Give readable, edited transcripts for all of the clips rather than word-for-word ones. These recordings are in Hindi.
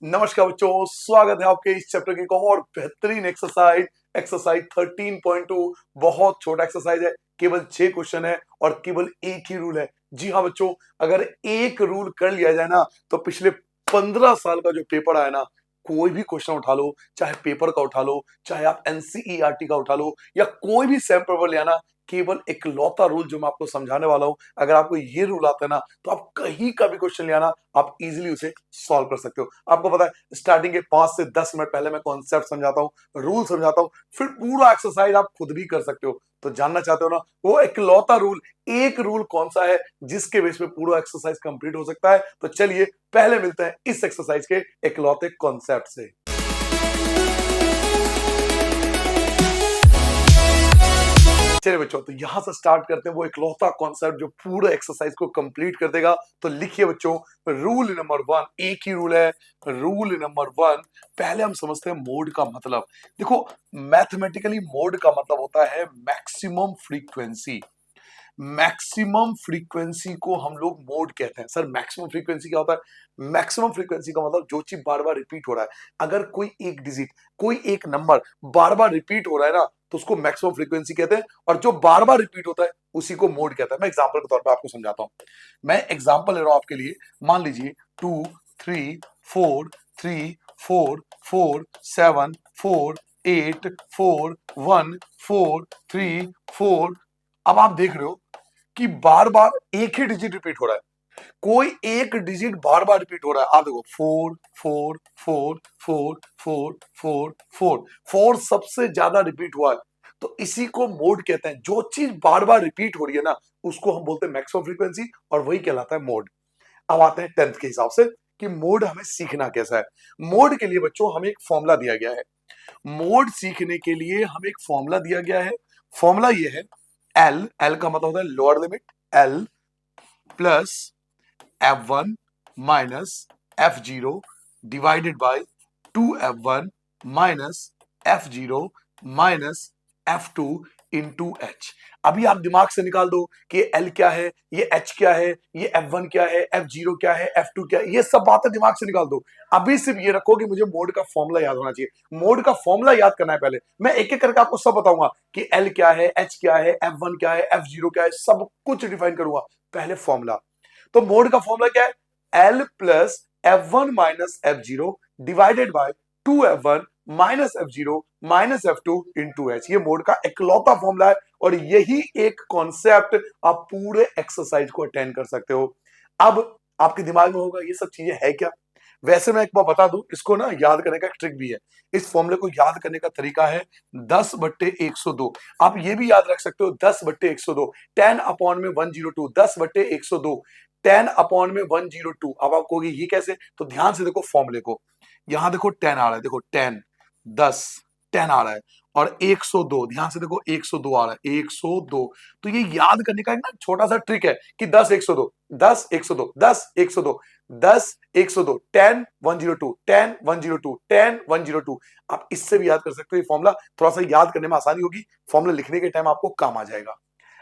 नमस्कार बच्चों, स्वागत है आपके इस चैप्टर की एक और बेहतरीन एक्सरसाइज एक्सरसाइज 13.2। बहुत छोटा एक्सरसाइज है, केवल 6 क्वेश्चन है और केवल एक ही रूल है। जी हाँ बच्चों, अगर एक रूल कर लिया जाए ना तो पिछले 15 साल का जो पेपर आया ना, कोई भी क्वेश्चन उठा लो, चाहे पेपर का उठा लो, चाहे आप एनसीईआरटी का उठा लो या कोई भी सैम पेपर ले आना, केवल इकलौता रूल जो मैं आपको समझाने वाला हूं, अगर आपको ये रूल आता है ना तो आप कहीं का भी क्वेश्चन ले आना, आप इजीली उसे सॉल्व कर सकते हो। आपको पता है स्टार्टिंग के 5 से 10 मिनट पहले मैं कॉन्सेप्ट समझाता हूँ, रूल समझाता हूँ, फिर पूरा एक्सरसाइज आप खुद भी कर सकते हो। तो जानना चाहते हो ना वो इकलौता रूल, एक रूल कौन सा है जिसके बेस पे पूरा एक्सरसाइज कंप्लीट हो सकता है? तो चलिए पहले मिलते हैं इस एक्सरसाइज के इकलौते कॉन्सेप्ट से। चलिए बच्चों, तो यहां से स्टार्ट करते हैं वो इकलौता कॉन्सेप्ट जो पूरा एक्सरसाइज को कंप्लीट कर देगा। तो लिखिए बच्चों, रूल नंबर 1, एक ही रूल है। रूल नंबर 1, पहले हम समझते हैं मोड का मतलब। देखो, मैथमेटिकली मोड का मतलब होता है मैक्सिमम फ्रीक्वेंसी। मैक्सिमम फ्रीक्वेंसी को हम लोग मोड कहते हैं। सर मैक्सिमम फ्रीक्वेंसी क्या होता है? मैक्सिमम फ्रीक्वेंसी का मतलब जो चीज बार बार रिपीट हो रहा है। अगर कोई एक डिजिट, कोई एक नंबर बार बार रिपीट हो रहा है ना, तो उसको मैक्सिमम फ्रीक्वेंसी कहते हैं। और जो बार बार रिपीट होता है उसी को मोड कहता है। मैं एग्जांपल के तौर पर आपको समझाता हूं। मैं एग्जांपल ले रहा हूं आपके लिए। मान लीजिए 2 3 4 3 4 4 7 4 8 4 1 4 3 4। अब आप देख रहे हो कि बार बार एक ही डिजिट रिपीट हो रहा है। कोई एक डिजिट बार बार रिपीट हो रहा है। आप देखो 4 4 4 4 4 4 4 4 सबसे ज्यादा रिपीट हुआ है। तो इसी को मोड कहते हैं। जो चीज बार बार रिपीट हो रही है ना, उसको हम बोलते हैं मैक्सिमम फ्रीक्वेंसी, और वही कहलाता है मोड। अब आते हैं 10th के हिसाब से कि मोड हमें सीखना कैसा है। मोड के लिए बच्चों हमें एक फॉर्मूला दिया गया है। मोड सीखने के लिए हमें एक फॉर्मूला दिया गया है। फॉर्मूला ये है, एल, एल का मतलब होता है lower limit, L plus F1 minus F0 divided by 2F1 minus F0 minus F2 into H. अभी आप दिमाग से निकाल दो कि L क्या है, ये H क्या है, ये F1 क्या है, F0 क्या है, F2 क्या है, ये सब बातें दिमाग से निकाल दो। अभी सिर्फ ये रखो कि मुझे मोड का फॉर्मूला याद होना चाहिए। मोड का फॉर्मूला याद करना है। पहले मैं एक एक करके आपको सब बताऊंगा कि L क्या है, H क्या है, F1 क्या है, F0 क्या है, सब कुछ डिफाइन करूंगा। पहले फॉर्मूला। तो मोड का फॉर्मूला क्या है? L plus F1 minus F0 divided by 2F1 minus F0 minus F2 into H. ये मोड का इकलौता फॉर्मूला है और यही एक कॉन्सेप्ट आप पूरे एक्सरसाइज को अटेंड कर सकते हो। अब आपके दिमाग में होगा ये सब चीजें है क्या? वैसे मैं एक बार बता दूं, इसको ना याद करने का एक ट्रिक भी है। इस फॉर्मूले को याद करने का तरीका है 10/102। आप ये भी याद रख सकते हो 10/102, 10 अपॉन में 102, 10/102, 10 अपॉन में 102। अब आप कहोगे ये कैसे? तो ध्यान से देखो फॉर्मूले को। यहां देखो 10 आ रहा है, देखो 10, 10, 10 आ रहा है, और 102, ध्यान से देखो 102 आ रहा है, 102। तो ये याद करने का एक ना छोटा सा ट्रिक है कि 10 102, 10 102, 10 102, 10 102, 10 102, 10 102, 10 102। आप इससे भी याद कर सकते हो। ये फॉर्मूला थोड़ा सा याद करने में आसानी होगी, फॉर्मूला लिखने के टाइम आपको काम आ जाएगा।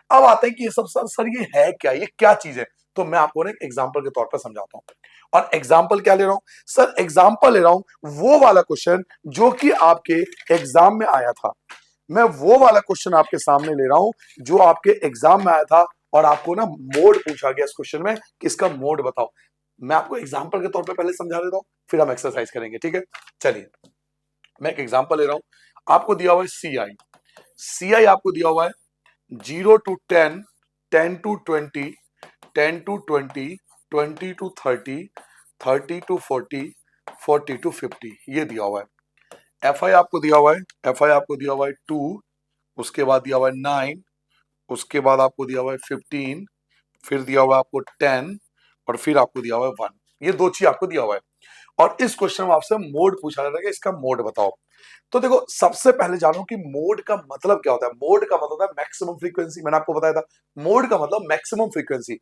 अब आते हैं कि ये सब सर ये है क्या, ये क्या चीज है? तो मैं आपको ना एक एग्जांपल के तौर पर समझाता हूं। और एग्जांपल क्या ले रहा हूं सर? एग्जांपल ले रहा हूं वो वाला क्वेश्चन जो कि आपके एग्जाम में आया था। मैं वो वाला क्वेश्चन आपके सामने ले रहा हूं जो आपके एग्जाम में आया था, और आपको ना मोड पूछा गया इस क्वेश्चन में कि इसका मोड बताओ। मैं आपको एग्जांपल के तौर पे पहले समझा देता हूं, फिर हम एक्सरसाइज करेंगे, ठीक है? चलिए मैं एक एग्जांपल ले रहा हूं। आपको दिया हुआ है CI। CI आपको दिया हुआ है 0 to 10, 10 to 20, 10 to 20, 20 to 30, 30 to 40, 40 to 50, ये दिया हुआ है। FI आपको दिया हुआ है, FI आपको दिया हुआ है 2, उसके बाद दिया हुआ है 9, उसके बाद आपको दिया हुआ है 15, फिर दिया हुआ है आपको 10, और फिर आपको दिया हुआ है 1। ये दो चीज आपको दिया हुआ है, और इस क्वेश्चन में आपसे मोड पूछा जा रहा है कि इसका मोड बताओ। तो देखो, सबसे पहले जानो कि मोड का मतलब क्या होता है। मोड का मतलब होता है मैक्सिमम फ्रीक्वेंसी। मैंने आपको बताया था मोड का मतलब मैक्सिमम फ्रीक्वेंसी।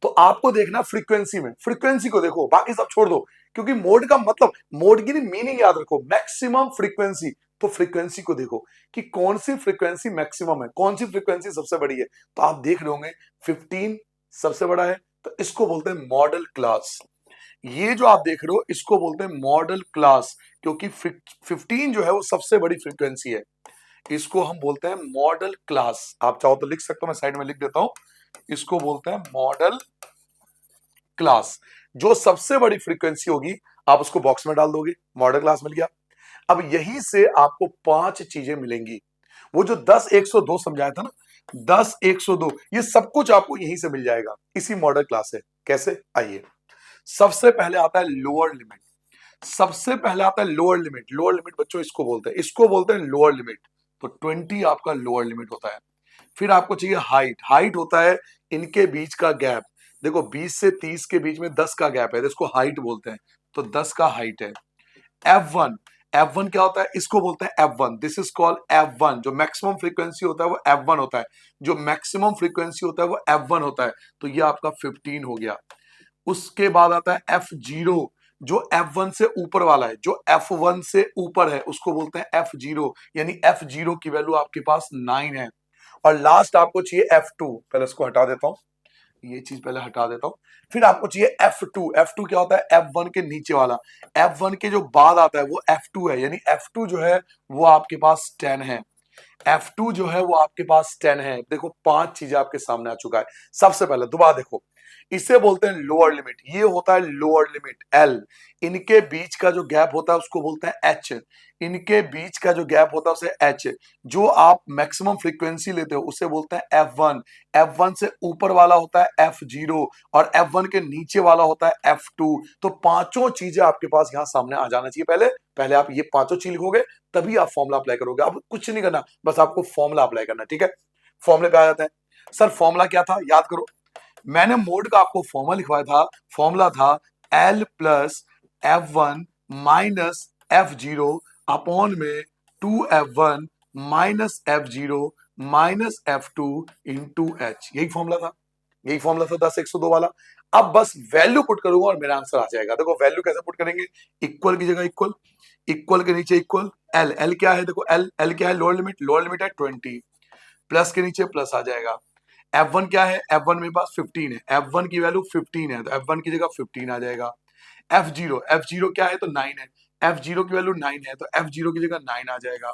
तो आपको देखना फ्रीक्वेंसी में, फ्रीक्वेंसी को देखो, बाकी सब छोड़ दो, क्योंकि मोड का मतलब, मोड की मीनिंग याद रखो, मैक्सिमम फ्रीक्वेंसी। तो फ्रीक्वेंसी को देखो कि कौन सी फ्रीक्वेंसी मैक्सिमम है, कौन सी फ्रीक्वेंसी सबसे बड़ी है। तो आप देख रहे होंगे 15 सबसे बड़ा है, तो इसको बोलते हैं मॉडल क्लास। ये जो आप देख रहे हो इसको बोलते हैं मॉडल क्लास, क्योंकि 15 जो है वो सबसे बड़ी फ्रीक्वेंसी है, इसको हम बोलते हैं मॉडल क्लास। आप चाहो तो लिख सकते हो, मैं साइड में लिख देता हूं, इसको बोलते हैं मॉडल क्लास। जो सबसे बड़ी फ्रीक्वेंसी होगी आप उसको बॉक्स में डाल दोगे, मॉडल क्लास मिल गया। अब यहीं से आपको 5 चीजें मिलेंगी। वो जो 10 102 समझाया था ना, 10 102, ये सब कुछ आपको यहीं से मिल जाएगा, इसी मॉडल क्लास से। कैसे, आइए। सबसे पहले आता है लोअर लिमिट। सबसे पहले आता है लोअर लिमिट। लोअर लिमिट बच्चों इसको बोलते हैं लोअर लिमिट। तो 20 आपका लोअर लिमिट होता है। फिर आपको चाहिए हाइट। हाइट होता है इनके बीच का गैप। देखो 20 से 30 के बीच में 10 का गैप है, तो इसको हाइट बोलते हैं। तो 10 का हाइट है। F1, F1 क्या होता है, इसको बोलते हैं F1। This is called F1। जो मैक्सिमम फ्रीक्वेंसी होता है वो F1 होता है। जो मैक्सिमम फ्रीक्वेंसी होता है वो F1 होता है। तो ये आपका 15 हो गया। उसके बाद आता है F0, जो F1 से ऊपर वाला है। जो F1 से ऊपर है उसको बोलते हैं F0, यानी F0 की वैल्यू आपके पास 9 है। और लास्ट आपको चाहिए F2। पहले इसको हटा देता हूं, ये चीज पहले हटा देता हूं। फिर आपको चाहिए F2। F2 क्या होता है, F1 के नीचे वाला। F1 के जो बाद आता है वो F2 है, यानी F2 जो है वो आपके पास 10 है। F2 जो है वो आपके पास 10 है। देखो 5 चीजें आपके सामने आ चुका है। सबसे पहले दोबारा देखो, इसे बोलते हैं लोअर लिमिट। ये होता है लोअर लिमिट L। इनके बीच का जो गैप होता है उसको बोलते हैं H। इनके बीच का जो गैप होता है उसे H। जो आप मैक्सिमम फ्रीक्वेंसी लेते हो उसे बोलते हैं F1। F1 से ऊपर वाला होता है F0 और F1 के नीचे वाला होता है F2। तो पांचों चीजें आपके पास यहां सामने आ जाना चाहिए। पहले पहले आप ये पांचों चीज लिखोगे तभी आप फॉर्मुला अप्लाई करोगे। अब कुछ नहीं करना, बस आपको फॉर्मुला अप्लाई करना है, ठीक है। फॉर्मुले पे आ जाते हैं। सर फॉर्मुला क्या था, याद करो। मैंने मोड का आपको फॉर्मुला लिखवाया था। फॉर्मूला था L plus F1 minus F0 upon में 2F1 minus F0 minus F2 into H। यही फॉर्मूला था, यही फॉर्मूला था 10 102 वाला। अब बस वैल्यू पुट करूंगा और मेरा आंसर आ जाएगा। देखो वैल्यू कैसे पुट करेंगे, इक्वल की जगह इक्वल, इक्वल के नीचे इक्वल। एल, एल क्या है, देखो एल, एल क्या है, लोअर लिमिट। लोअर लिमिट है 20, प्लस के नीचे प्लस आ जाएगा। F1 क्या है, F1 मेरे पास 15 है। F1 की वैल्यू 15 है तो F1 की जगह 15 आ जाएगा। F0, F0 क्या है तो 9 है। F0 की वैल्यू 9 है तो F0 की जगह 9 आ जाएगा।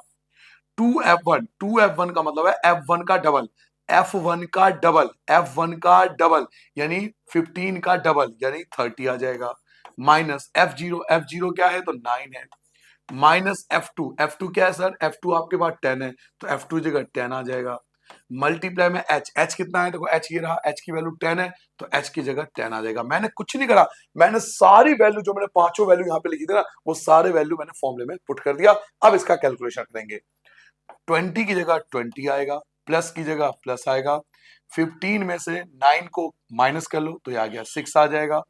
2F1, 2F1 का मतलब है F1 का डबल। F1 का डबल, F1 का डबल यानी 15 का डबल यानी 30 आ जाएगा। माइनस F0, F0 क्या है तो 9 है। माइनस F2, F2 क्या है सर, F2 आपके पास 10 है तो F2 जगह 10 आ जाएगा। मल्टीप्लाई में H, H कितना है, देखो H ये रहा, H की वैल्यू 10 है तो H की जगह 10 आ जाएगा। मैंने कुछ नहीं करा, मैंने सारी वैल्यू जो मैंने पांचों वैल्यू यहाँ पे लिखी थी ना, वो सारे वैल्यू मैंने फॉर्मूले में पुट कर दिया। अब इसका कैलकुलेशन करेंगे। 20 की जगह 20 आएगा, प्लस की जगह प्लस आएगा। 15 में से 9 को माइनस कर लो तो ये आ गया 6 आ जाएगा।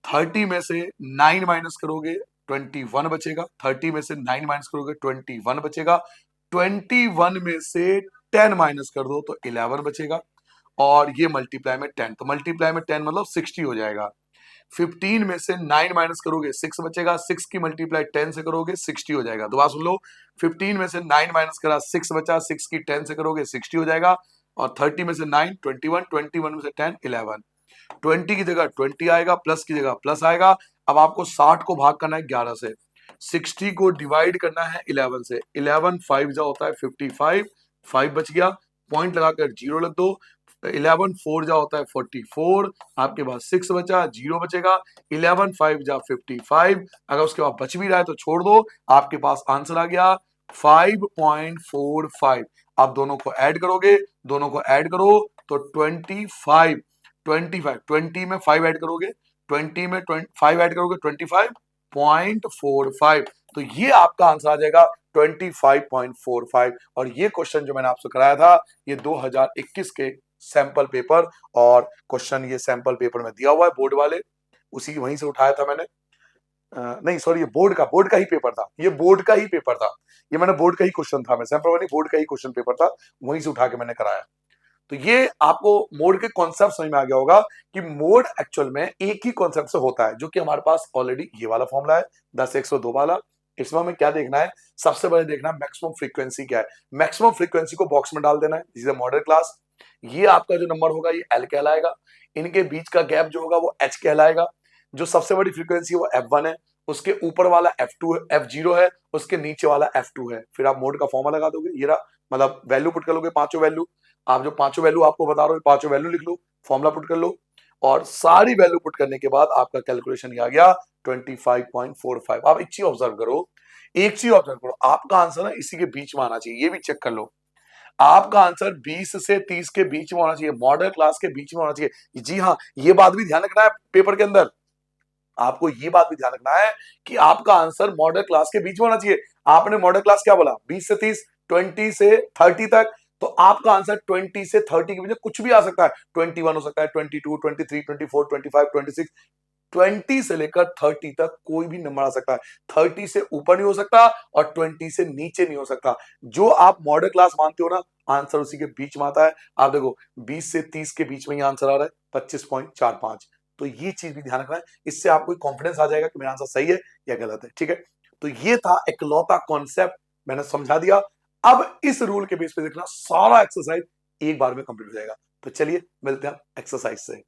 30 में से 9 माइनस करोगे 21 बचेगा। 30 में से 9 माइनस करोगे 21 बचेगा। 21 में से 10 माइनस कर दो तो 11 बचेगा। और ये मल्टीप्लाई में 10, तो मल्टीप्लाई में 10 मतलब 60 हो जाएगा। 15 में से 9 माइनस करोगे 6 बचेगा। 6 की मल्टीप्लाई 10 से करोगे 60 हो जाएगा। दोबारा सुन लो, 15 में से 9 माइनस करा 6 बचा, 6 की 10 से करोगे 60 हो जाएगा। और 30 में से 9 21, 21 में से 10 11। 20 की जगह 20 आएगा, प्लस की जगह प्लस आएगा। अब आपको 60 को भाग करना है 11 से, 60 को डिवाइड करना है 11 से। 11 5 जा होता है 55, 5 बच गया, पॉइंट लगाकर 0 लग दो। 11 4 जा होता है 44, आपके पास 6 बचा, 0 बचेगा। 11 5 जा 55, अगर उसके बाद बच भी रहा है तो छोड़ दो, आपके पास आंसर आ गया 5.45। आप दोनों को ऐड करोगे, दोनों को ऐड करो तो 25, 25, 20 में 5 ऐड करोगे, 20 में 5 ऐड करोगे 25.45। तो ये आपका आंसर आ जाएगा 25.45। और ये क्वेश्चन जो मैंने आपसे कराया था ये 2021 के सैंपल पेपर, और क्वेश्चन ये सैंपल पेपर में दिया हुआ है बोर्ड वाले, उसी वहीं से उठाया था मैंने। नहीं सॉरी, ये बोर्ड का ही पेपर था, ये बोर्ड का ही पेपर था, ये मैंने बोर्ड का ही क्वेश्चन था, मैं सैंपल वाली बोर्ड का ही क्वेश्चन पेपर था, वहीं से उठा के मैंने कराया। तो ये आपको मोड के कॉन्सेप्ट समझ में आ गया होगा कि मोड एक्चुअल में एक ही कॉन्सेप्ट से होता है, जो कि हमारे पास ऑलरेडी ये वाला फॉर्मूला है 10 102 वाला। इसमें हमें क्या देखना है, सबसे पहले देखना है मैक्सिमम फ्रीक्वेंसी क्या है। मैक्सिमम फ्रीक्वेंसी को बॉक्स में डाल देना है, this is a model class. ये आपका जो नंबर होगा ये एल कहलाएगा, इनके बीच का गैप जो होगा वो एच कहलाएगा। जो सबसे बड़ी फ्रीक्वेंसी है वो F1 है, उसके ऊपर वाला F2 है, F0 है, उसके नीचे वाला F2 है। फिर आप मोड का फॉर्मूला लगा दोगे, ये रहा, मतलब वैल्यू पुट कर लोगे, पांचों वैल्यू। आप जो पांचों वैल्यू आपको बता रहे हो, पांचों वैल्यू लिख लो, फॉर्मूला पुट कर लो, और सारी वैल्यू पुट करने के बाद आपका कैलकुलेशन आ गया 25.45। आप एक चीज ऑब्जर्व करो, एक चीज ऑब्जर्व करो, आपका आंसर ना इसी के बीच में आना चाहिए, ये भी चेक कर लो। आपका आंसर 20 से 30 के बीच में होना चाहिए, मॉडल क्लास के बीच में होना चाहिए। जी हाँ, ये बात भी ध्यान रखना है पेपर के अंदर, आपको ये बात भी ध्यान रखना है कि आपका आंसर मॉडल क्लास के बीच में होना चाहिए। आपने मॉडल क्लास क्या बोला, 20 से 30, 20 से 30 तक, तो आपका आंसर 20 से 30 के बीच में कुछ भी आ सकता है, 21 हो सकता है, 22, 23, 24, 25, 26, 20 से लेकर 30 तक कोई भी नंबर आ सकता है। 30 से ऊपर नहीं हो सकता और 20 से नीचे नहीं हो सकता। जो आप मॉडल क्लास मानते हो ना, आंसर उसी के बीच में आता है। आप देखो 20 से 30 के बीच में ये आंसर आ रहा है 25.45। तो ये चीज भी ध्यान रखना है, इससे आपको कॉन्फिडेंस आ जाएगा कि मेरा आंसर सही है या गलत है। ठीक है, तो ये था इकलौता कॉन्सेप्ट, मैंने समझा दिया। अब इस रूल के बेस पे देखना, सारा एक्सरसाइज एक बार में कंप्लीट हो जाएगा। तो चलिए मिलते हैं एक्सरसाइज से।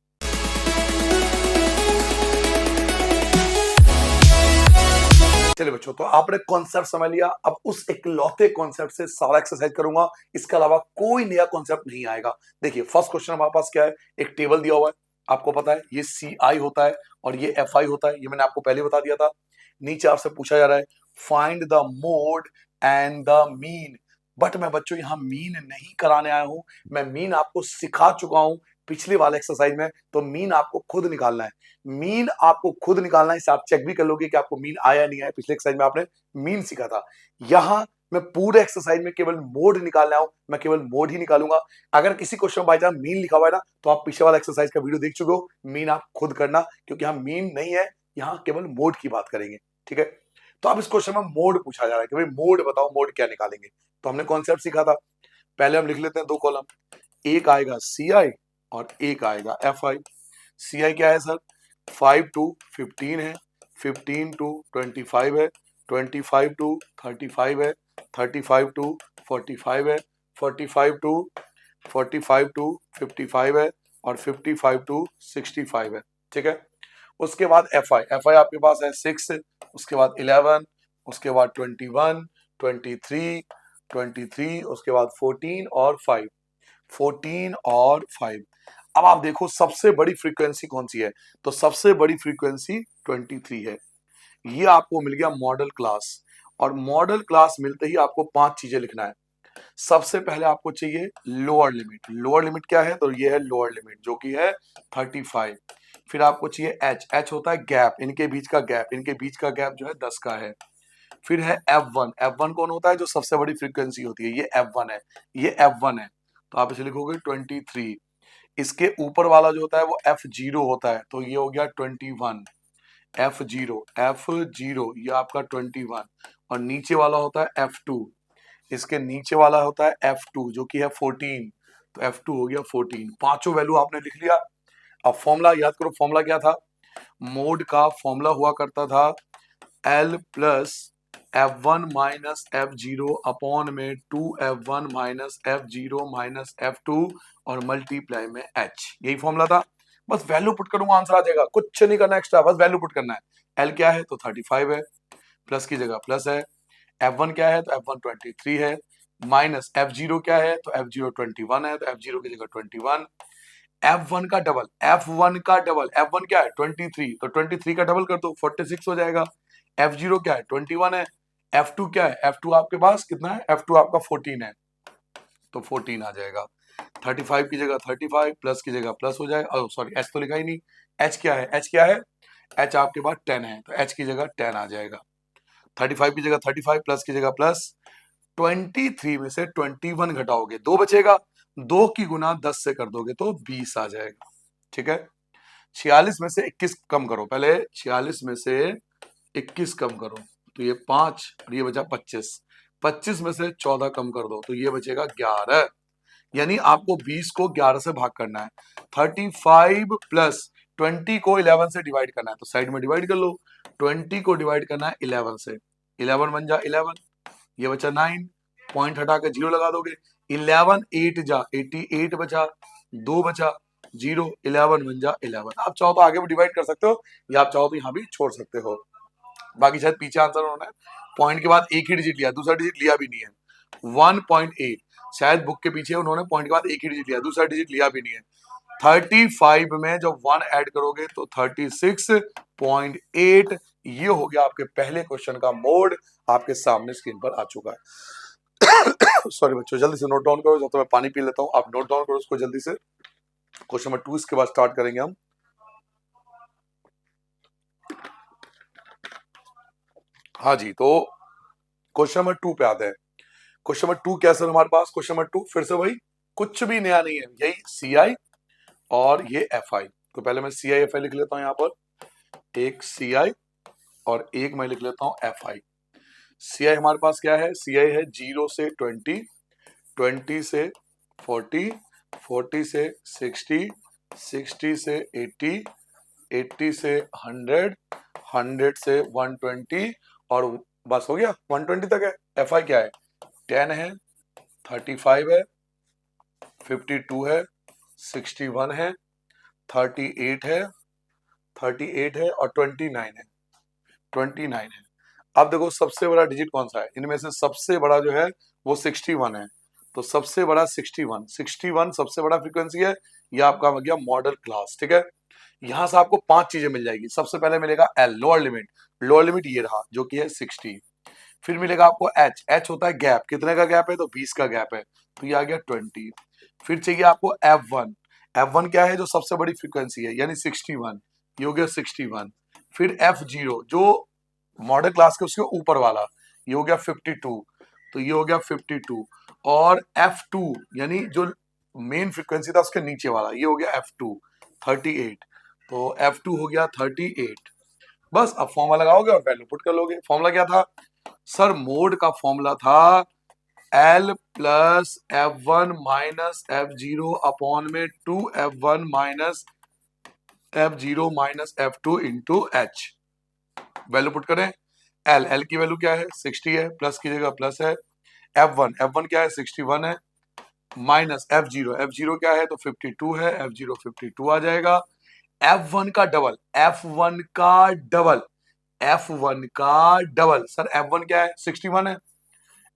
चलिए बच्चों, तो आपने कॉन्सेप्ट समझ लिया, अब उस इकलौते कॉन्सेप्ट से सारा एक्सरसाइज करूंगा, इसके अलावा कोई नया कॉन्सेप्ट नहीं आएगा। देखिए फर्स्ट क्वेश्चन हमारे पास क्या है, एक टेबल दिया हुआ है, आपको पता है ये CI होता है और ये FI होता है, ये मैंने आपको पहले बता दिया था। नीचे आपसे पूछा जा रहा है find the mode and the mean, but मैं बच्चों यहाँ मीन नहीं कराने आया हूं, मैं मीन आपको सिखा चुका हूं पिछले वाले एक्सरसाइज में। तो मीन आपको खुद निकालना है, मीन आपको खुद निकालना है, इसे आप चेक भी कर लोगे कि आपको मीन आया नहीं आया। पिछले एक्सरसाइज में आपने मीन सीखा था, यहां मैं पूरे एक्सरसाइज में केवल मोड निकालने आऊं, मैं केवल मोड ही निकालूंगा। अगर किसी क्वेश्चन में बाई चांस मीन लिखा हुआ है ना, तो आप पिछले वाला एक्सरसाइज का वीडियो देख चुके हो, मीन आप खुद करना, क्योंकि यहाँ मीन नहीं है, यहाँ केवल मोड की बात करेंगे। ठीक है, तो अब इस क्वेश्चन में मोड पूछा जा रहा है कि भाई मोड बताओ, मोड क्या निकालेंगे। तो हमने कॉन्सेप्ट सीखा था, पहले हम लिख लेते हैं दो कॉलम, एक आएगा CI और एक आएगा FI। CI क्या है सर, 5 to 15 है, 15 to 25 है, 25 to 35 है, 35 to 45 है, 45 to 55 है और 55 to 65 है। ठीक है, उसके बाद FI आपके पास है 6, उसके बाद 11, उसके बाद 21, 23, उसके बाद 14 और 5, 14 और 5। अब आप देखो सबसे बड़ी फ्रीक्वेंसी कौन सी है, तो सबसे बड़ी फ्रीक्वेंसी 23 है। ये आपको मिल गया मॉडल क्लास, और मॉडल क्लास मिलते ही आपको 5 चीजें लिखना है। सबसे पहले आपको चाहिए लोअर लिमिट, लोअर लिमिट क्या है, तो ये है लोअर लिमिट जो कि है 35। फिर आपको चाहिए H होता है गैप, इनके बीच का गैप, इनके बीच का गैप जो है 10 का है। फिर है F1 कौन होता है, जो सबसे बड़ी फ्रीक्वेंसी होती है, ये F1 है, ये F1 है, तो आप इसे लिखोगे 23। इसके ऊपर वाला जो होता है वो F0 होता है, तो ये हो गया 21, F0 ये आपका 21, और नीचे वाला होता है F2, इसके नीचे वाला होता है F2 जो कि है 14, तो F2 हो गया 14। पांचों वैल्यू आपने लिख लिया। अब फॉर्मूला याद करो, फॉर्मूला क्या था, मोड का फॉर्मूला हुआ करता था L plus F1 minus F0 upon में 2F1 minus F0 minus F2 और मल्टीप्लाई में H, यही फॉर्मूला था। बस वैल्यू पुट करूंगा आंसर आ जाएगा, कुछ नहीं करना एक्स्ट्रा, बस वैल्यू पुट करना है। L क्या है, तो 35 है, प्लस की जगह प्लस है, F1 क्या है, तो F1 23 है, माइनस F0 क्या है, तो F0 21 है, तो F0 की जगह 21, F1 का डबल, F1 क्या है 23, तो 23 का डबल कर दो 46 हो जाएगा। F0 क्या है 21 है, F2 क्या है, F2 आपके पास कितना है, F2 आपका 14 है, तो 14 आ जाएगा। 35 की जगह 35, प्लस की जगह प्लस हो जाएगा, सॉरी H तो लिखा ही नहीं, H क्या है, H आपके पास 10 है, तो H की जगह 10 आ जाएगा। 35 की जगह 35, प्लस की जगह प्लस, 23 में से 21 घटाओगे 2 बचेगा, 2 की गुना 10 से कर दोगे तो 20 आ जाएगा। ठीक है, 46 में से 21 कम करो, पहले 46 में से 21 कम करो, तो ये 5 और ये बचा 25, 25 में से 14 कम कर दो, तो ये बचेगा 11, यानी आपको 20 को 11 से भाग करना है। 35 प्लस 20 को 11 से डिवाइड करना है, तो साइड में डिवाइड कर लो, 20 को डिवाइड करना है 11 से, 11 बन जा 11, ये बचा 9, पॉइंट हटा के 0 लगा दोगे, 11 8 जा 88 बचा, 2 बचा, 0 11 बन जा 11। आप चाहो तो आगे भी डिवाइड कर सकते हो या आप चाहो तो यहाँ भी छोड़ सकते हो। बाकी शायद पीछे आंसर उन्होंने पॉइंट के बाद एक ही डिजिट लिया, दूसरा डिजिट लिया भी नहीं है। 1.8 शायद बुक के पीछे उन्होंने पॉइंट के बाद एक ही डिजिट लिया, दूसरा डिजिट लिया भी नहीं है। 35 में जब 1 ऐड करोगे तो 36.8। ये हो गया आपके पहले क्वेश्चन का मोड, आपके सामने स्क्रीन पर आ चुका है। सॉरी बच्चों, जल्दी से नोट डाउन करो, जब तो मैं पानी पी लेता हूँ। आप नोट डाउन करो उसको जल्दी से। क्वेश्चन नंबर 2 इसके बाद स्टार्ट करेंगे हम। हाँ जी, तो क्वेश्चन नंबर 2 पे आते हैं। क्वेश्चन नंबर 2 क्या सर हमारे पास? क्वेश्चन नंबर 2 फिर से वही, कुछ भी नया नहीं है, यही सी आई और ये एफ आई। तो पहले मैं सी आई एफ आई लिख लेता हूँ यहाँ पर, एक सी आई और एक मैं लिख लेता हूँ एफ आई। सी आई हमारे पास क्या है? सी आई है 0 से 20, 20 से 40, 40 से 60, 60 से 80, 80 से 100, 100 से 120 और बस हो गया, 120 तक है। एफ आई क्या है? 10 है, 35 है, 52 है, 61 है, 38 है, 38 है और 29 है, 29 है। अब देखो सबसे बड़ा डिजिट कौन सा है इनमें से? सबसे बड़ा जो है वो 61 है। तो सबसे बड़ा 61, 61 सबसे बड़ा फ्रीक्वेंसी है। ये आपका हो गया मॉडल क्लास, ठीक है। यहां से आपको 5 चीजें मिल जाएगी। सबसे पहले मिलेगा L, lower limit. Lower limit ये रहा जो कि है 60। फिर मिलेगा आपको एच, एच होता है गैप, कितने का गैप है? तो 20 का गैप है, तो ये आ गया 20। फिर चाहिए आपको F1, F1 क्या है? जो सबसे बड़ी फ्रीक्वेंसी है यानी 61, ये हो गया 61। फिर F0 जो मॉडल क्लास के उसके ऊपर वाला, ये हो गया 52, तो ये हो गया 52। और F2 यानी जो मेन फ्रीक्वेंसी था उसके नीचे वाला, ये हो गया F2, 38। तो F2 हो गया 38। बस अब फॉर्मूला लगाओगे और वैल्यू पुट कर लोगे। फॉर्मूला क्या था सर? मोड का फॉर्मूला था L plus F1 minus F0 upon में 2F1 minus F0 minus F2 into H। Value put करें। L, L की वैल्यू क्या है? 60 है, प्लस की जगह प्लस है। F1, F1 क्या है? 61 है, माइनस F0, F0 क्या है? तो 52 है, F0 52 आ जाएगा। F1 का डबल, F1 का डबल, F1 का डबल। सर F1 क्या है? 61 है।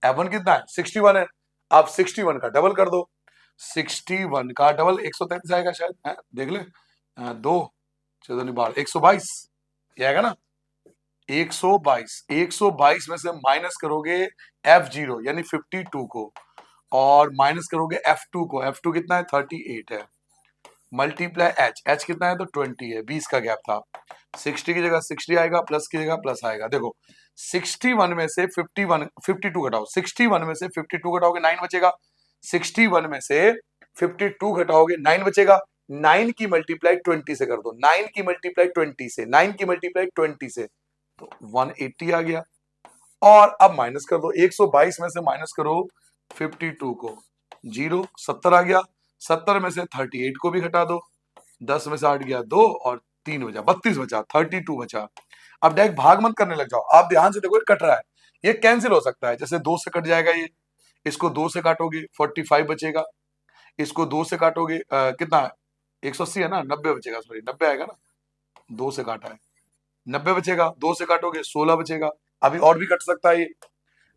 F1 कितना है? 61 है। अब 61 का डबल कर दो। 61 का डबल 133 आएगा शायद, है? देख ले, 2 14 12 122, ये आएगा ना 122। 122 में से माइनस करोगे F0 यानी 52 को, और माइनस करोगे F2 को। F2 कितना है? 38 है। मल्टीप्लाई H, H कितना है? तो 20 है, 20 का गैप था। 60 की जगह 60 आएगा, प्लस की जगह प्लस आएगा। देखो 61 में से 52 घटाओ, 61 में से 52 घटाओगे 9 बचेगा। 61 में से 52 घटाओगे 9 बचेगा। 9 की मल्टीप्लाई 20 से कर दो, 9 की मल्टीप्लाई 20 से, 9 की मल्टीप्लाई 20 से, तो 180 आ गया। और अब माइनस कर दो, 122 में से माइनस करो 52 को, 0 70 आ गया। 70 में से 38 को भी घटा दो, 10 में से 8 गया 2 और 3 बचा, 32 बचा, 32 बचा। अब डायरेक्ट भाग मत करने लग जाओ, आप ध्यान से देखो, ये कट रहा है, ये कैंसिल हो सकता है। जैसे 2 से कट जाएगा ये, इसको 2 से काटोगे 45 बचेगा, इसको 2 से काटोगे कितना 180 है ना, 90 बचेगा, सॉरी 90 आएगा ना, 2 से काटा है 90 बचेगा, 2 से काटोगे 16 बचेगा। अभी और भी कट सकता है ये,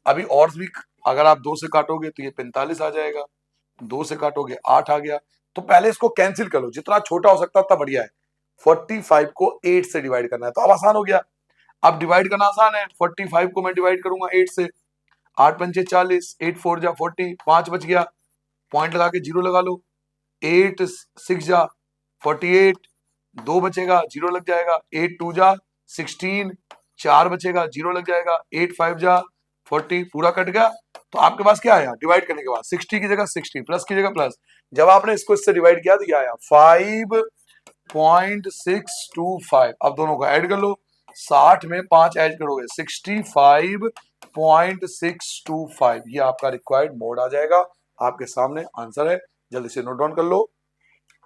अभी और भी, अगर आप 2 से काटोगे तो ये 45 आ जाएगा, 2 से काटोगे 8 आ गया। तो पहले इसको कैंसिल कर लो, जितना छोटा हो सकता है उतना बढ़िया है। 45 को 8 से डिवाइड करना है, तो अब आसान हो गया। अब डिवाइड करना आसान है, 45 को मैं डिवाइड करूंगा 8 से, 8 पंचे 40, 8 4 जा 40, 5 बच गया, पॉइंट लगा के 0 लगा लो। 8 6 जा 48, 2 बचेगा 0 लग जाएगा। 8 2 जा 16, 4 बचेगा 0 लग जाएगा। 8 5 जा 40, पूरा कट गया। तो आपके पास क्या आया डिवाइड करने के बाद? 60 की जगह 60, प्लस की जगह प्लस। जब आपने इसको इससे डिवाइड किया तो क्या आया? 5.625। अब दोनों को ऐड कर लो, 60 में 5 ऐड करोगे 65.625। ये आपका रिक्वायर्ड मोड आ जाएगा। आपके सामने आंसर है, जल्दी से नोट डाउन कर लो।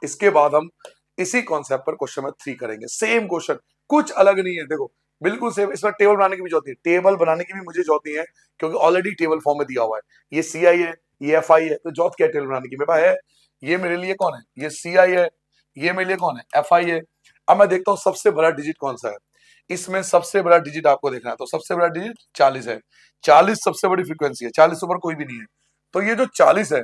इसके बाद हम इसी कॉन्सेप्ट पर क्वेश्चन नंबर 3 करेंगे। सेम क्वेश्चन, कुछ अलग नहीं है, देखो बिल्कुल सेम। इसमें टेबल बनाने की भी जरूरत है, टेबल बनाने की भी मुझे जरूरत नहीं है, क्योंकि ऑलरेडी टेबल फॉर्म में दिया हुआ है। ये सी आई है, ये एफ आई है, तो जरूरत क्या टेबल बनाने की? मेरे पास है, ये मेरे लिए कौन है? ये सी आई है, ये मेरे लिए कौन है, एफ आई है। अब मैं देखता हूँ सबसे बड़ा डिजिट कौन सा है, इसमें सबसे बड़ा डिजिट आपको देखना है, तो सबसे बड़ा डिजिट 40 है, 40 सबसे बड़ी फ्रीक्वेंसी है, 40 ऊपर कोई भी नहीं है। तो ये जो 40 है,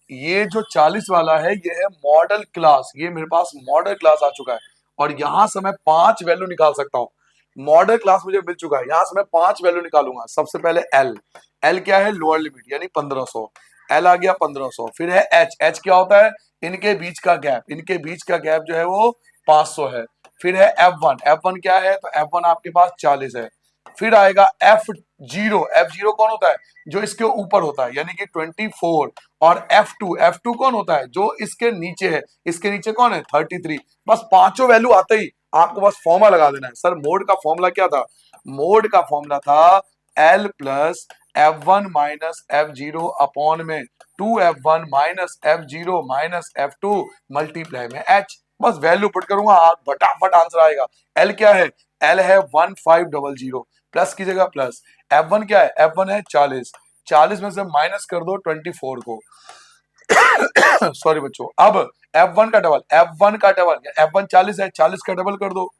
ये जो 40 वाला है, ये है मॉडल क्लास, ये मेरे पास मॉडल क्लास आ चुका है, और यहां से मैं 5 वैल्यू निकाल सकता हूँ। मॉडल क्लास मुझे मिल चुका है, यहां से मैं 5 वैल्यू निकालूंगा। सबसे पहले एल, एल क्या है, लोअर लिमिट यानी 1500, एल आ गया 1500। फिर है एच, एच क्या होता है, इनके बीच का गैप, इनके बीच का गैप जो है वो 500 है। फिर है F1, F1 क्या है, तो F1 आपके पास 40 है। फिर आएगा F0, F0 कौन होता है, जो इसके ऊपर होता है यानी कि 24। और F2, F2 कौन होता है, जो इसके नीचे है, इसके नीचे कौन है, 33। बस पांचों वैल्यू आते ही आपको बस फॉर्मूला लगा देना है। सर मोड का फॉर्मूला क्या था, मोड का फॉर्मूला था L plus F1 minus F0 upon में 2F1 minus F0 minus F2 multiply में H। बस वैल्यू पुट करूंगा, फटाफट आंसर आएगा। एल क्या है, एल है 1500, प्लस की जगह प्लस। F1 क्या है, F1 है 40, 40 में से माइनस कर दो 24 को सॉरी बच्चों। अब F1 का डबल, F1 का डबल, F1 40 है, 40 का डबल कर दो,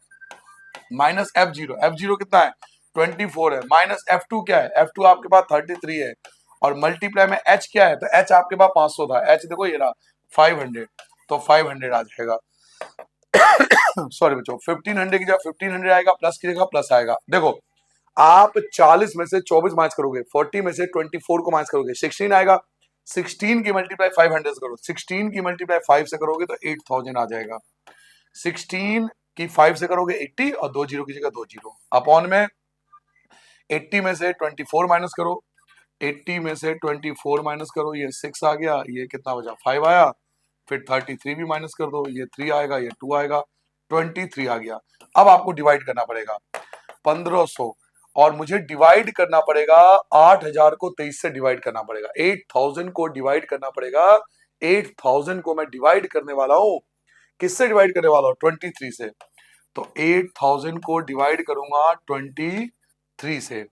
माइनस F0, F0 कितना है 24 है, माइनस F2 क्या है, F2 आपके पास 33 है, और मल्टीप्लाई में H क्या है, तो H आपके पास 500 था, H देखो ये रहा 500, तो 500 आ जाएगा सॉरी बच्चों, 1500 की जगह 1500 आएगा, प्लस की जगह प्लस आएगा। देखो आप 40 में से 24 माइनस करोगे, 40 में से 24 को माइनस करोगे, 16 आएगा, 16 की मल्टीप्लाई 500 से करो, 16 की मल्टीप्लाई 5 से करोगे तो 8000 आ जाएगा। 16 की 5 से करोगे 80, और 2 जीरो की जगह 2 जीरो, अपॉन में 80 में से 24 माइनस करो, 80 में से 24 माइनस करो, ये 6 आ गया, ये कितना बचा 5 आया। फिर 33 भी माइनस कर दो, ये 3 आएगा, ये 2 आएगा, 23 आ गया। अब आपको डिवाइड करना पड़ेगा 1500, और मुझे डिवाइड करना पड़ेगा 8000 को 23 से डिवाइड करना पड़ेगा, 8000 को डिवाइड करना पड़ेगा, 8000 को मैं डिवाइड करने वाला हूं, किससे डिवाइड करने वाला हूं, 23 से। तो 8000 को डिवाइड करूंगा 23 से,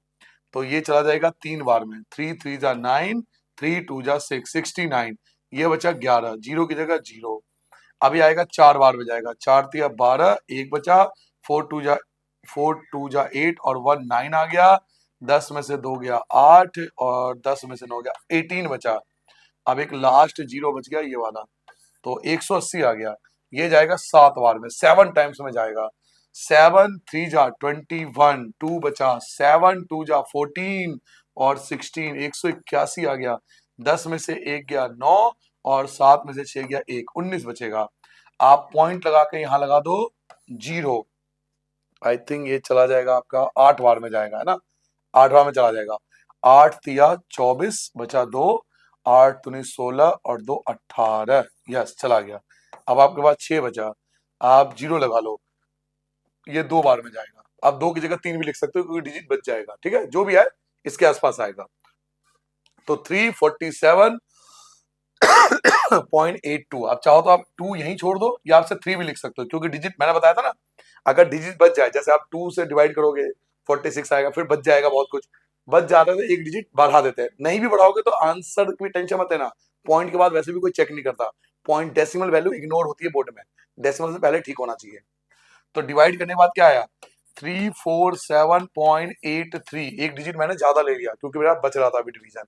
तो ये चला जाएगा 3 बार में, 3 3 जा 9, 3 2 जा 6, 69, ये बचा 11, जीरो की जगह जीरो। अभी आएगा 4 बार में जाएगा, 4 3 12, एक बचा, 4 2 जा 8, और 1 9 आ गया, 10 में से 2 गया 8, और 10 में से 9 गया 18 बचा। अब एक लास्ट जीरो बच गया ये वाला, तो 180 आ गया, ये जाएगा 7 बार में, 7 टाइम्स में जाएगा। 7 3 जा 21, 2 बचा, 7 2 जा 14, और 16, 181 आ गया, 10 में से 1 गया 9, और 7 में से 6 गया 1, 19 बचेगा। आप पॉइंट लगा के यहां लगा दो जीरो। आई थिंक ये चला जाएगा आपका 8 बार में जाएगा, है ना, 8 बार में चला जाएगा। 8 तिया 24 बचा 2, 8 दूनी 16, और 2 18, यस चला गया। अब आपके पास 6 बचा, आप जीरो लगा लो, ये 2 बार में जाएगा। आप 2 की जगह 3 भी लिख सकते हो क्योंकि डिजिट बच जाएगा, ठीक है, जो भी है इसके आसपास आएगा। तो 347.82, आप चाहो तो आप 2 यहीं छोड़ दो, या आपसे 3 भी लिख सकते हो, क्योंकि डिजिट मैंने बताया था ना, अगर डिजिट बच जाए, जैसे आप 2 से डिवाइड करोगे 46 आएगा, फिर बच जाएगा, बहुत कुछ बच जाता है तो एक डिजिट बढ़ा देते हैं, नहीं भी बढ़ाओगे तो आंसर की टेंशन मत लेना, पॉइंट के बाद वैसे भी कोई चेक नहीं करता, पॉइंट डेसिमल वैल्यू इग्नोर होती है बोर्ड में, डेसिमल से पहले ठीक होना चाहिए। तो डिवाइड करने के बाद क्या आया, 347.83, एक डिजिट मैंने ज्यादा ले लिया क्योंकि मेरा बच रहा था अभी डिवीजन।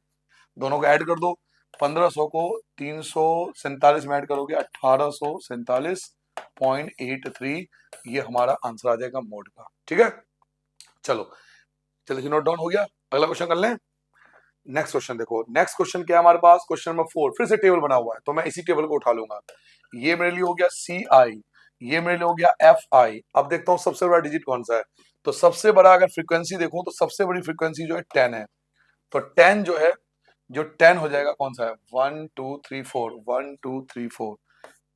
दोनों को ऐड कर दो, 1500 को 347 में ऐड करोगे 1847.83, ये हमारा आंसर आ जाएगा मोड का, ठीक है। चलो चलो नोट डाउन हो गया, अगला क्वेश्चन कर लें। नेक्स्ट क्वेश्चन देखो, नेक्स्ट क्वेश्चन क्या है हमारे पास, क्वेश्चन नंबर 4, फिर से टेबल बना हुआ है तो मैं इसी टेबल को उठा लूंगा। ये मेरे लिए हो गया CI, ये मेरे लिए हो गया FI। अब देखता हूं सबसे बड़ा डिजिट कौन सा है, तो सबसे बड़ा अगर फ्रीक्वेंसी देखूं तो सबसे बड़ी फ्रीक्वेंसी जो है 10 है, तो 10 जो है, जो 10 हो जाएगा कौन सा है, 1 2 3 4, 1 2 3 4,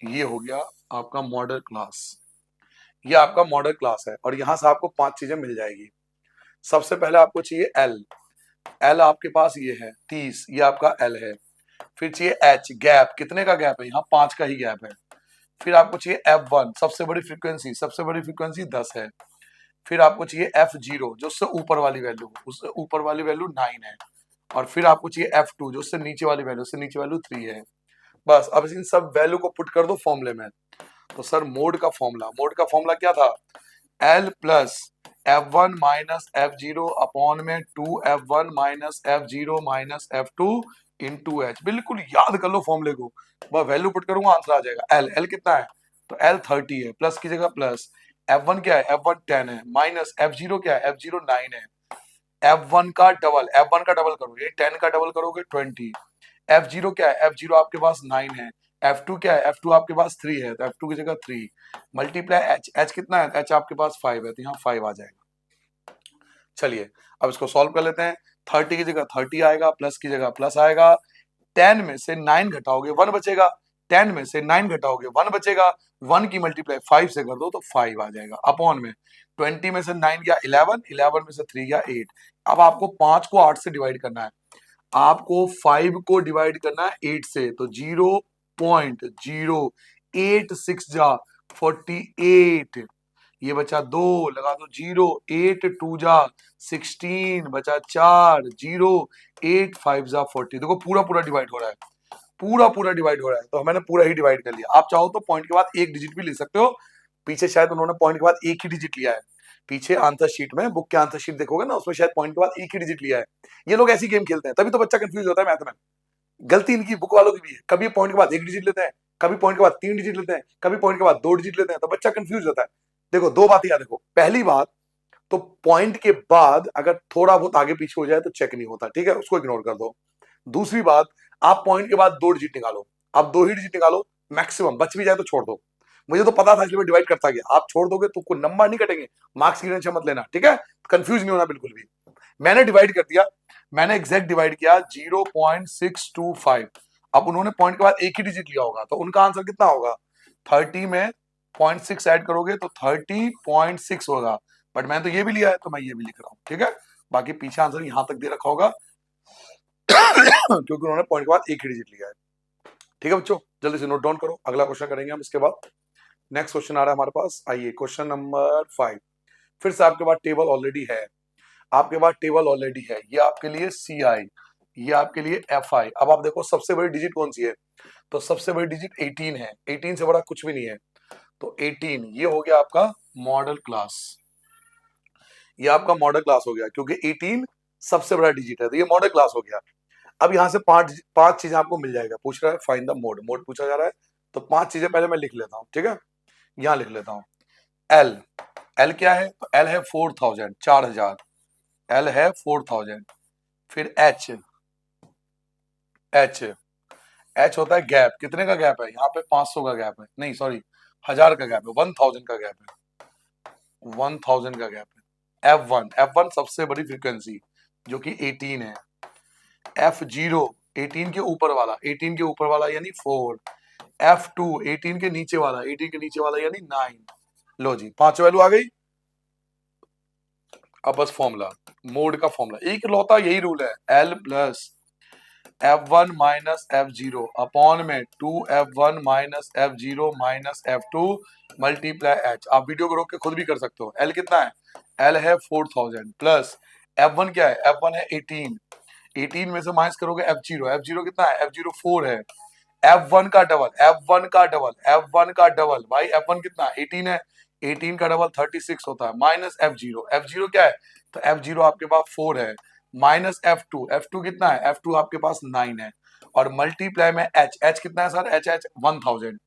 ये हो गया आपका मॉडल क्लास, ये आपका मॉडल क्लास है, और यहां से आपको 5 चीजें मिल जाएगी। सबसे पहले आपको चाहिए L, L आपके पास ये है 30, ये आपका L है। फिर चाहिए H, गैप, कितने का गैप है, यहाँ 5 का ही गैप है। फिर आपको चाहिए F1, सबसे बड़ी फ्रीक्वेंसी, सबसे बड़ी फ्रीक्वेंसी 10 है। फिर आपको चाहिए F0, जो उससे ऊपर वाली वैल्यू, उससे ऊपर वाली वैल्यू 9 है। और फिर आपको चाहिए F2, जो उससे नीचे वाली वैल्यू, उससे नीचे वैल्यू 3 है। बस अब इन सब वैल्यू को पुट कर दो फॉर्मूले में, तो सर मोड का फॉर्मूला क्या था? L plus F1 minus F0 upon में 2F1 minus F0 minus F2 into H. बिल्कुल याद कर लो फॉर्मूले को, बस वैल्यू पुट करूंगा आंसर आ जाएगा। एल कितना है? तो L 30 है, प्लस की जगह प्लस, F1 क्या है? F1 10 है, माइनस F0 क्या है? F0 9 है, F1 का डबल, F1 का डबल करोगे 10 का डबल करोगे 20, F0 क्या है? F0 आपके पास 9 है, F2 क्या है? F2 आपके पास 3 है, तो F2 की जगह 3 मल्टीप्लाई H कितना है? H आपके पास 5 है, तो यहाँ 5 आ जाएगा। चलिए अब इसको सॉल्व कर लेते हैं। 30 की जगह 30 आएगा, प्लस की जगह प्लस आएगा, 10 में से 9 घटाओगे 1 बचेगा, 10 में से 9 घटाओगे 1 बचेगा, 1 की मल्टीप्लाई 5 से कर दो तो 5 आ जाएगा, अपॉन में 20 में से 9 गया 11, 11 में से 3 गया 8। अब आपको 5 को 8 से डिवाइड करना है, आपको 5 को डिवाइड करना है 8 से, तो 0.086 जा 48, ये बचा 2, लगा दो 0, 8 2 जा 16, बचा 4, 0 8 5 जा 40। देखो पूरा पूरा डिवाइड हो रहा है, पूरा पूरा डिवाइड हो रहा है, तो मैंने पूरा ही डिवाइड कर लिया। आप चाहो तो पॉइंट के बाद एक डिजिट भी ले सकते हो, पीछे शायद उन्होंने पॉइंट के बाद एक ही डिजिट लिया है, पीछे आंसर शीट में, बुक के आंसर शीट देखोगे ना, उसमें शायद पॉइंट के बाद एक ही डिजिट लिया है। ये लोग ऐसी गेम खेलते हैं, तभी तो बच्चा कंफ्यूज होता है मैथ में। गलती इनकी बुक वालों की भी है, कभी पॉइंट के बाद एक डिजिट लेते हैं, कभी पॉइंट के बाद 3 डिजिट लेते हैं, कभी पॉइंट के बाद 2 डिजिट लेते हैं, तो बच्चा कंफ्यूज होता है। देखो दो बातें याद रखो, पहली बात तो पॉइंट के बाद अगर थोड़ा बहुत आगे पीछे हो जाए तो चेक नहीं होता, ठीक है, उसको इग्नोर कर दो। दूसरी बात, आप पॉइंट के बाद 2 डिजिट निकालो, आप 2 ही डिजिट निकालो, मैक्सिमम बच भी जाए तो छोड़ दो। मुझे तो पता था इसलिए मैं डिवाइड करता गया, आप छोड़ दोगे तो कोई नंबर नहीं कटेंगे, मार्क्स की टेंशन मत लेना, ठीक है, कंफ्यूज नहीं होना बिल्कुल भी। मैंने डिवाइड कर दिया, मैंने एग्जैक्ट डिवाइड किया 0.625। अब उन्होंने पॉइंट के बाद एक ही डिजिट लिया होगा, तो उनका आंसर कितना होगा? 30 में 0.6 ऐड करोगे तो 30.6 होगा, बट मैंने तो ये भी लिया है तो मैं ये भी लिख रहा हूँ, ठीक है। बाकी पीछे आंसर यहां तक दे रखा होगा क्योंकि उन्होंने पॉइंट के बाद एक ही डिजिट लिया है, ठीक है बच्चों, जल्दी से नोट डाउन करो, अगला क्वेश्चन करेंगे हम इसके बाद। नेक्स्ट क्वेश्चन आ रहा है हमारे पास, आइए क्वेश्चन नंबर 5। फिर से आपके पास टेबल ऑलरेडी है, आपके पास टेबल ऑलरेडी है, ये आपके लिए सी आई, ये आपके लिए एफ आई। अब आप देखो सबसे बड़ी डिजिट कौन सी है, तो सबसे बड़ी डिजिट 18 है, 18 से बड़ा कुछ भी नहीं है, तो 18 ये हो गया आपका मॉडल क्लास, ये आपका मॉडल क्लास हो गया, क्योंकि 18 सबसे बड़ा डिजिट है, तो ये मॉडल क्लास हो गया। अब यहां से पांच चीजें आपको मिल जाएगा, पूछ रहा है फाइंड द मोड, मोड पूछा जा रहा है, तो 5 चीजें पहले मैं लिख लेता हूं, ठीक है, यहां लिख लेता हूं। एल, एल क्या है? तो एल है 4000, 4000, एल है 4000। फिर एच, एच, एच होता है गैप, कितने का गैप है? यहाँ पे 500 का गैप है, नहीं सॉरी 1000 का गैप है, 1000 का गैप है, 1000 का गैप है। F1, F1 सबसे बड़ी फ्रीक्वेंसी जो कि 18 है। F0 18 के ऊपर वाला, 18 के ऊपर वाला यानी 4। F2 18 के नीचे वाला, 18 के नीचे वाला यानी 9। लो जी 5 वैल्यू आ गई। अब बस फॉर्मूला, मोड का फॉर्मूला एक लौता यही रूल है, L plus F1 minus F0 upon में 2F1 minus F0 minus F2 multiply H। आप वीडियो को रोक के खुद भी कर सकते हो। L कितना है? L है 4000 प्लस F1 क्या है? F1 है 18, 18 में से माइनस करोगे F0, F0 कितना है? F0 4 है, F1 का डबल, F1 का डबल, F1 का डबल, भाई F1 कितना 18 है, 18 का डबल 36 होता है, माइनस F0, F0 क्या है? तो F0 आपके पास 4 है, माइनस F2, F2 कितना है? F2 आपके पास 9 है, और मल्टीप्लाई में H, H कितना है सर? H 1000,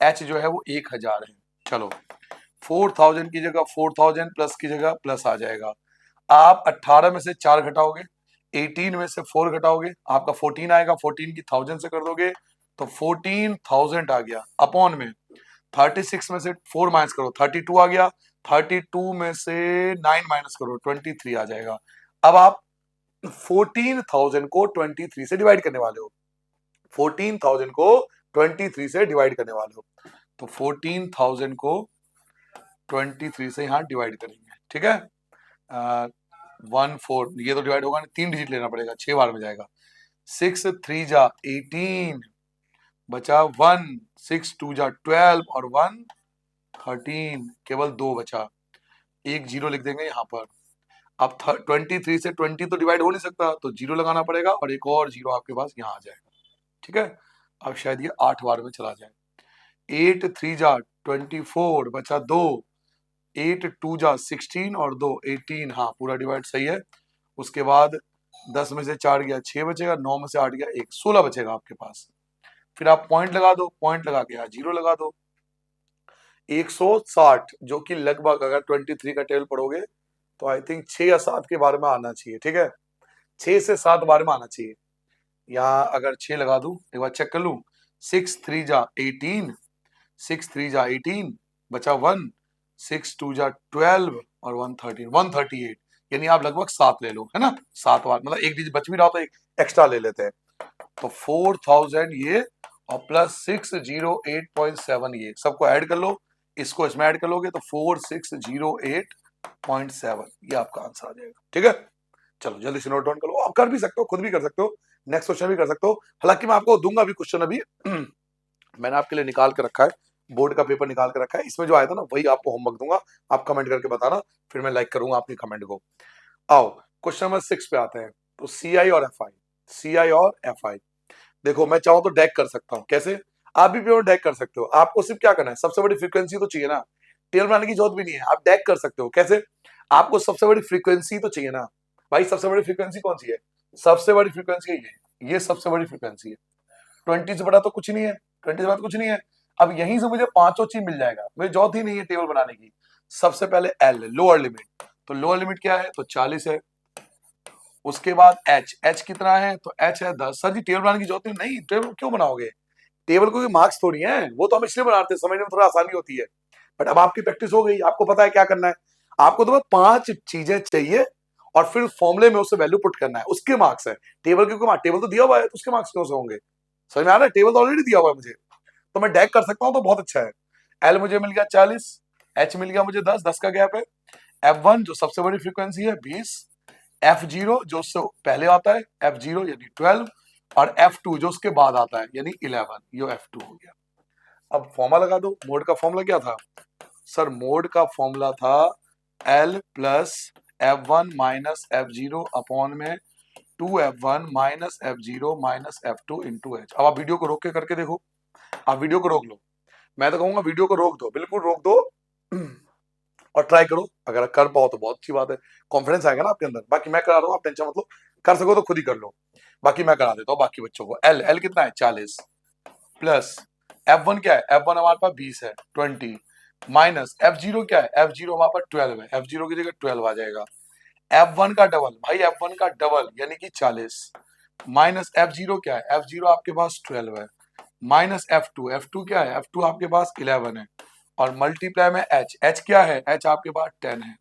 H जो है वो 1000 है। चलो 4000 की जगह 4000 प्लस की जगह प्लस आ जाएगा। आप 18 में से 4 घटाओगे, 18 में से 4 घटाओगे, आपका 14 आएगा, 14 की 1000 से कर दोगे तो 14000 आ गया, अपॉन में 36 में से 4 माइनस करो 32 आ गया, 32 में से 9 माइनस करो 23 आ जाएगा। अब आप 14000 को 23 से डिवाइड करने वाले हो, 14000 को 23 से डिवाइड करने वाले हो, तो 14000 को 23 से यहाँ डिवाइड करेंगे, ठीक है। 14 ये तो डिवाइड होगा नहीं, 3 डिजिट लेना पड़ेगा, 6 बार में जाएगा। 6 3 जा 18 बचा 1, 6 2 जा 12 और 1 13, केवल 2 बचा, एक जीरो लिख देंगे यहाँ पर। अब 23 से 20 तो डिवाइड हो नहीं सकता, तो जीरो लगाना पड़ेगा और एक और जीरो आपके पास यहाँ आ जाएगा, ठीक है। अब शायद ये 8 बार में चला जाए, 8 3 जा 24 बचा 2, 8 2 जा 16 और 2 18, हाँ पूरा डिवाइड सही है। उसके बाद 10 में से 4 गया 6 बचेगा, 9 में से 8 गया 1, 16 बचेगा आपके पास। फिर आप पॉइंट लगा दो, पॉइंट लगा के यहाँ जीरो लगा दो। 160 जो कि लगभग अगर 23 का टेबल पढ़ोगे तो आई थिंक 6 या 7 के बारे में आना चाहिए, ठीक है, 6 से 7 बारे में आना चाहिए। यहाँ अगर 6 लगा दूं, एक बार चेक कर लूं, 6 3 जा 18, 6 3 जा 18 बचा 1, 6 2 जा 12 और 1 13, 138, यानी आप लगभग 7 ले लो, है ना, 7 बार, मतलब एक डिजिट बच भी रहा हो तो एक एक्स्ट्रा ले लेते हैं। तो 4000 ये और प्लस 608.7 ये सबको ऐड कर लो, इसको इसमें ऐड कर लोगे तो 4608.7 ये आपका आंसर आ जाएगा, ठीक है। चलो जल्दी से नोट डाउन कर लो, आप कर भी सकते हो, खुद भी कर सकते हो, नेक्स्ट क्वेश्चन भी कर सकते हो। हालांकि मैं आपको दूंगा अभी क्वेश्चन, अभी मैंने आपके लिए निकाल के रखा है, बोर्ड का पेपर निकाल के रखा है, इसमें जो आया था ना वही आपको होमवर्क दूंगा, आप कमेंट करके बताना, फिर मैं लाइक करूंगा आपके कमेंट को। आओ क्वेश्चन नंबर 6 पे आते हैं। तो सीआई और एफआई, सीआई और एफआई, देखो मैं चाहूं तो डैक कर सकता हूं, कैसे, आप भी पेपर डैक कर सकते हो, आपको सिर्फ क्या करना है, सबसे बड़ी फ्रीक्वेंसी तो चाहिए ना, टेबल बनाने की जरूरत भी नहीं है, आप डैक कर सकते हो, कैसे, आपको सबसे बड़ी फ्रीक्वेंसी तो चाहिए ना, भाई सबसे बड़ी फ्रीक्वेंसी कौन सी है, सबसे बड़ी फ्रीक्वेंसी ये सबसे बड़ी फ्रीक्वेंसी है, 20 से बड़ा तो कुछ नहीं है, 20 से बड़ा तो कुछ नहीं है। अब यहीं से मुझे पांचों चीज मिल जाएगा, मुझे जरूरत ही नहीं है टेबल बनाने की। सबसे पहले एल लोअर लिमिट, तो लोअर लिमिट क्या है, तो 40 है। उसके बाद एच, एच कितना है, तो एच है 10। सर जी टेबल बनाने की जरूरत नहीं, टेबल क्यों बनाओगे, टेबल को मार्क्स थोड़ी है, वो तो हम इसलिए बनाते हैं समझने में थोड़ा आसानी होती है, बट अब आपकी प्रैक्टिस हो गई, आपको पता है क्या करना है, आपको तो बस 5 चीजें चाहिए और फिर फॉर्मूले में उससे वैल्यू पुट करना है, उसके मार्क्स है। टेबल के मार्क्स, टेबल तो दिया हुआ है तो उसके मार्क्स क्यों से होंगे, समझ में आ रहा है, टेबल तो ऑलरेडी दिया हुआ है मुझे, तो मैं डैक कर सकता हूं, तो बहुत अच्छा है। एल मुझे मिल गया 40, एच मिल गया मुझे 10, 10 का गैप है। F1 जो सबसे बड़ी फ्रीक्वेंसी है 20, F0 जो उससे पहले आता है F0 यानी 12, और F2 जो उसके बाद आता है यानी 11, ये F2 हो गया। अब फॉर्मूला लगा दो, मोड का फॉर्मूला क्या था, सर मोड का फॉर्मूला था L plus F1 minus F0 upon में 2F1 minus F0 minus F2 into H. अब आप वीडियो को रोक के करके देखो, आप वीडियो को रोक लो, मैं तो कहूंगा वीडियो को रोक दो, बिल्कुल रोक दो और ट्राई करो, अगर कर पाओ तो बहुत अच्छी बात है, कॉन्फिडेंस आएगा ना आपके अंदर। बाकी मैं करा रहा हूँ, आप टेंशन मत लो, कर सको तो खुद ही कर लो, बाकी मैं करा देता हूँ बाकी बच्चों को। एल, एल कितना है 40 प्लस F1 क्या है, F1 हमारे पास 20 है 20, माइनस F0 क्या है, F0 हमारे पास 12 है, F0 की जगह 12 आ जाएगा। F1 का डबल, भाई F1 का डबल यानी कि 40, माइनस F0 क्या है, F0 आपके पास 12 है, माइनस F2, F2 क्या है, F2 आपके पास 11 है, और मल्टीप्लाई में H, H क्या है, H आपके पास 10 है।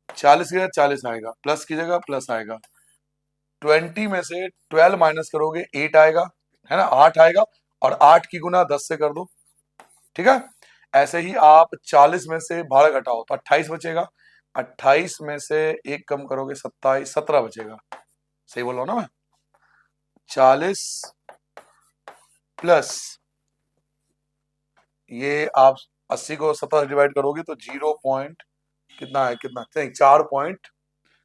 40 की जगह 40 आएगा, प्लस की जगह प्लस आएगा, 20 में से 12 माइनस करोगे 8 आएगा, है ना, 8 आएगा, और 8 की गुना 10 से कर दो, ठीक है। ऐसे ही आप 40 में से 12 घटाओ तो 28 बचेगा, 28 में से एक कम करोगे 27, 17 बचेगा, सही बोल रहा हूं ना मैं, 40 प्लस ये आप 80 को 17 डिवाइड करोगे तो 0 पॉइंट कितना है, कितना नहीं 4 पॉइंट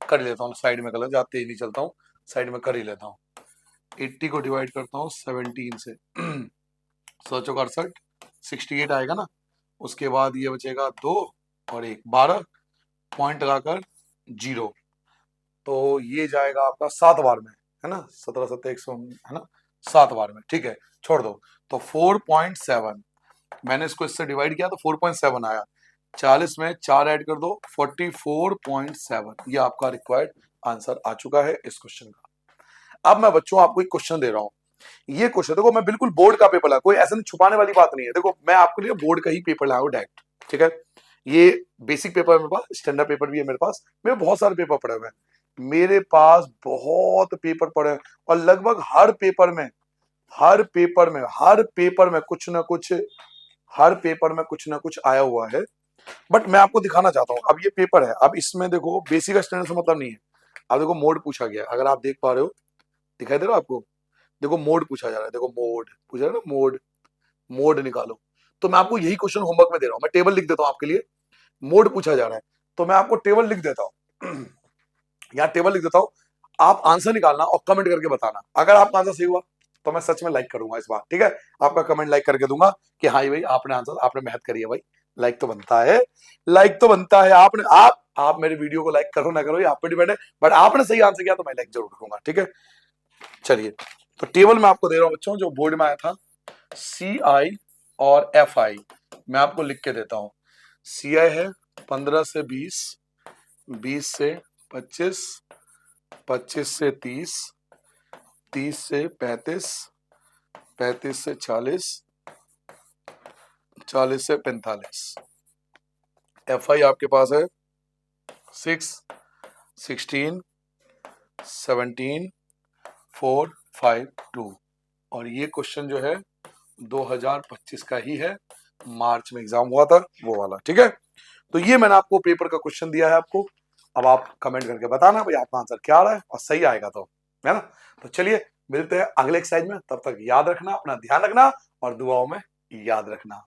कर लेता हूँ साइड में, कलर जाते ही नहीं चलता हूँ, साइड में कर ही लेता हूँ। 80 को डिवाइड करता हूँ 17 से, 168, 68 आएगा ना, उसके बाद ये बचेगा 2 और 1, 12 पॉइंट लगाकर 0, तो ये जाएगा आपका 7 बार में, है ना, 17 7 100, है ना, 7 बार में, ठीक है, छोड़ दो। तो 4.7 मैंने इसको इससे डिवाइड किया तो 4.7 आया, 40 में 4 ऐड कर दो 44.7, ये आपका रिक्वायर्ड आंसर आ चुका है इस क्वेश्चन का। अब मैं बच्चों आपको एक क्वेश्चन दे रहा हूं, ये क्वेश्चन देखो मैं बिल्कुल बोर्ड का पेपर लाया, कोई ऐसा नहीं छुपाने वाली बात नहीं है, देखो मैं आपके लिए बोर्ड का ही पेपर लाया हूं डायरेक्ट, ठीक है। ये बेसिक पेपर है मेरे पास, स्टैंडर्ड पेपर भी है मेरे पास, मेरे बहुत सारे पेपर पड़े हुए हैं, मेरे पास बहुत पेपर पड़े हैं, और लगभग हर पेपर में कुछ ना कुछ, हर पेपर में कुछ ना कुछ आया हुआ है। बट मैं आपको दिखाना चाहता हूं, अब ये पेपर है, अब इसमें देखो बेसिक स्टैंडर्ड से मतलब नहीं है, अब देखो मोड पूछा गया, अगर आप देख पा रहे हो, दिखाई दे रहा है आपको, देखो मोड पूछा जा रहा है, देखो मोड पूछा जा रहा है ना, मोड, मोड निकालो, तो मैं आपको यही क्वेश्चन होमवर्क में दे रहा हूं, मैं टेबल लिख देता हूं आपके लिए, मोड पूछा जा रहा है तो मैं आपको टेबल लिख देता हूं, यहाँ टेबल लिख देता हूं, आप आंसर निकालना और कमेंट करके बताना, अगर आपका आंसर सही हुआ तो मैं सच में लाइक करूंगा इस बार, ठीक है। आपका कमेंट लाइक करके दूंगा कि हाँ भाई आपने आंसर, आपने मेहनत करी है भाई, लाइक तो बनता है, लाइक तो बनता है। आपने आप मेरे वीडियो को लाइक करो ना करो ये आप पे डिपेंड है, बट आपने सही आंसर किया तो मैं लाइक जरूर करूंगा, ठीक है। चलिए, तो टेबल मैं आपको दे रहा हूं बच्चों, जो बोर्ड में आया था, CI और FI मैं आपको लिख के देता हूं। CI है 15 से 20, 20 से 25, 25 से 30, 30 से 35, 35 से 40, 40 से 45। FI आपके पास है 6, 16, 17, 4, 5, 2। और ये क्वेश्चन जो है 2025 का ही है, मार्च में एग्जाम हुआ था वो वाला, ठीक है। तो ये मैंने आपको पेपर का क्वेश्चन दिया है आपको, अब आप कमेंट करके बताना भाई आपका आंसर क्या आ रहा है, और सही आएगा तो, है ना। तो चलिए मिलते हैं अगले एक्सरसाइज में, तब तक याद रखना, अपना ध्यान रखना और दुआओं में याद रखना।